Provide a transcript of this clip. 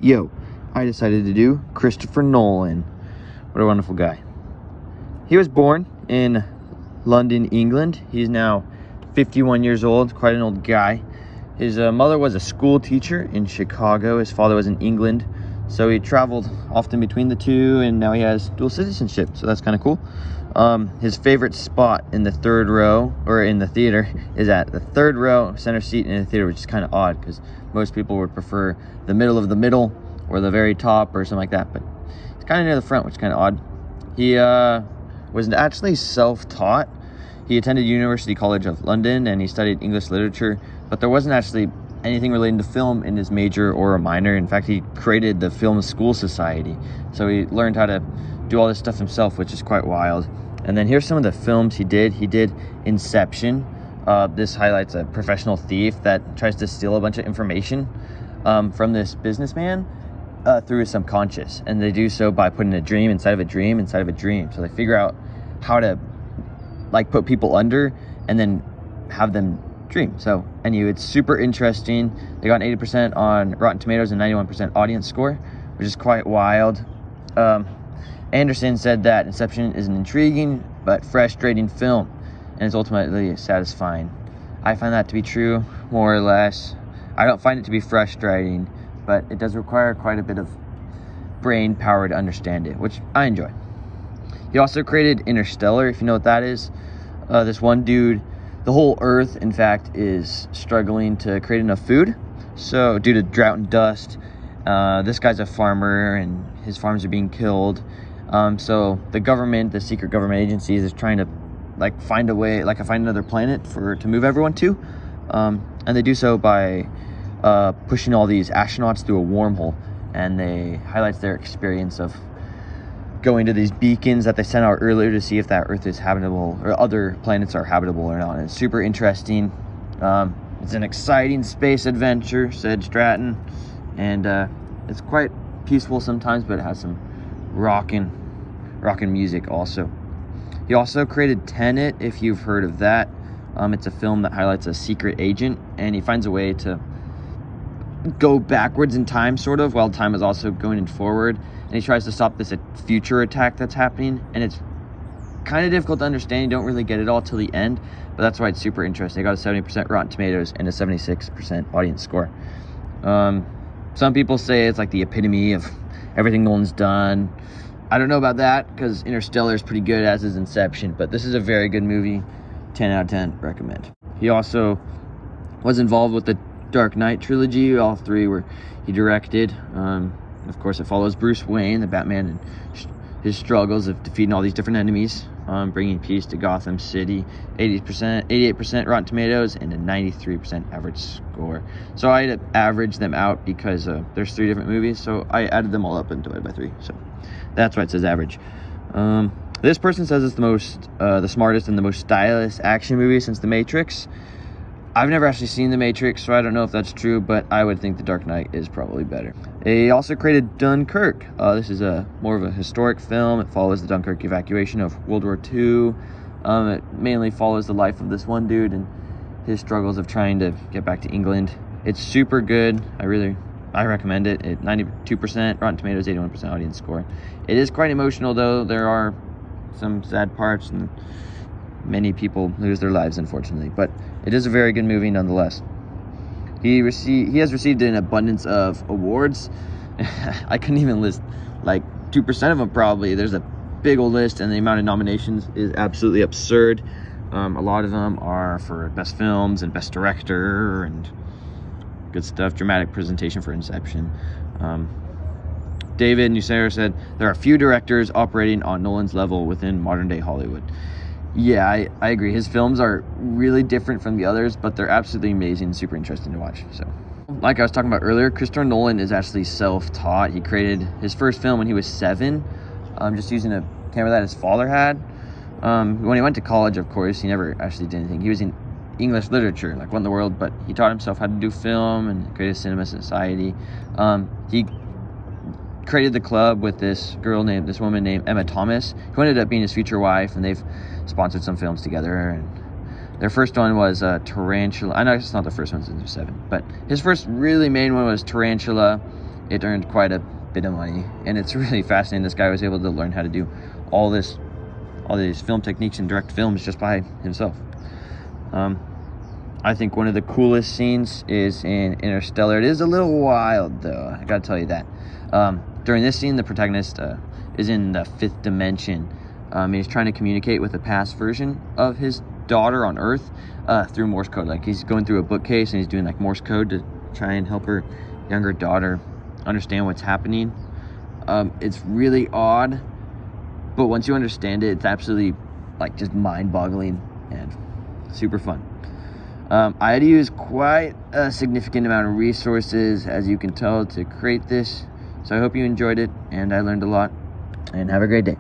Yo, I decided to do Christopher Nolan. What a wonderful guy. He was born in London, England. He's now 51 years old, quite an old guy. His mother was a school teacher in Chicago. His father was in England. So he traveled often between the two, and now he has dual citizenship. So that's kind of cool. His favorite spot in the third row, or in the theater, is at the third row, center seat in the theater, which is kind of odd because most people would prefer the middle of the middle or the very top or something like that. But it's kind of near the front, which is kind of odd. He was actually self-taught. He attended University College of London and he studied English literature, but there wasn't actually anything relating to film in his major or a minor. In fact, he created the Film School Society. So he learned how to do all this stuff himself, which is quite wild. And then here's some of the films he did. He did Inception. This highlights a professional thief that tries to steal a bunch of information from this businessman through his subconscious. And they do so by putting a dream inside of a dream inside of a dream. So they figure out how to put people under and then have them dream. So anyway, it's super interesting. They got an 80% on Rotten Tomatoes and 91% audience score, which is quite wild. Anderson said that Inception is an intriguing but frustrating film and is ultimately satisfying. I find that to be true, more or less. I don't find it to be frustrating, but it does require quite a bit of brain power to understand it, which I enjoy. He also created Interstellar, if you know what that is. This one dude, the whole Earth, in fact, is struggling to create enough food. So due to drought and dust, this guy's a farmer and his farms are being killed. So the government, the secret government agencies, is trying to find a way, find another planet to move everyone to. And they do so by pushing all these astronauts through a wormhole. And they highlights their experience of going to these beacons that they sent out earlier to see if that Earth is habitable or other planets are habitable or not. And it's super interesting. It's an exciting space adventure, said Stratton, and it's quite peaceful sometimes, but it has some rockin' music also. He also created Tenet, if you've heard of that. It's a film that highlights a secret agent, and he finds a way to go backwards in time, sort of, while time is also going forward. And he tries to stop this future attack that's happening, and it's kind of difficult to understand. You don't really get it all till the end, but that's why it's super interesting. It got a 70% Rotten Tomatoes and a 76% audience score. Some people say it's like the epitome of everything Nolan's done. I don't know about that, because Interstellar is pretty good, as is Inception, but this is a very good movie. 10 out of 10, recommend. He also was involved with the Dark Knight trilogy. All three he directed. Of course, it follows Bruce Wayne, the Batman, and his struggles of defeating all these different enemies, bringing peace to Gotham City. 88% Rotten Tomatoes and a 93% average score. So I had to average them out because there's 3 different movies, so I added them all up and divided by 3. So that's why it says average. This person says it's the smartest and the most stylish action movie since The Matrix. I've never actually seen The Matrix, so I don't know if that's true, but I would think The Dark Knight is probably better. He also created Dunkirk. This is more of a historic film. It follows the Dunkirk evacuation of World War II. It mainly follows the life of this one dude and his struggles of trying to get back to England. It's super good. I recommend it. 92% Rotten Tomatoes, 81% audience score. It is quite emotional, though. There are some sad parts and many people lose their lives, unfortunately, but it is a very good movie nonetheless. He has received an abundance of awards. I couldn't even list 2% of them probably. There's a big old list, and the amount of nominations is absolutely absurd. A lot of them are for best films and best director and good stuff. Dramatic presentation for Inception. David Nussera said there are few directors operating on Nolan's level within modern day Hollywood. Yeah, I agree. His films are really different from the others, but they're absolutely amazing and super interesting to watch. So, like I was talking about earlier, Christopher Nolan is actually self-taught. He created his first film when he was 7, just using a camera that his father had. When he went to college, of course, he never actually did anything. He was in English literature, what in the world, but he taught himself how to do film and create a cinema society. He created the club with this woman named Emma Thomas, who ended up being his future wife, and they've sponsored some films together. And their first one was Tarantula. I know it's not the first one since he was 7, but his first really main one was Tarantula. it earned quite a bit of money, and it's really fascinating. This guy was able to learn how to do all these film techniques and direct films just by himself. I think one of the coolest scenes is in Interstellar. It is a little wild, though. I gotta tell you that. During this scene, the protagonist is in the 5th dimension. He's trying to communicate with a past version of his daughter on Earth through Morse code. Like, he's going through a bookcase and he's doing like Morse code to try and help her younger daughter understand what's happening. It's really odd, but once you understand it, it's absolutely like just mind-boggling and super fun. I had to use quite a significant amount of resources, as you can tell, to create this. So I hope you enjoyed it, and I learned a lot, and have a great day.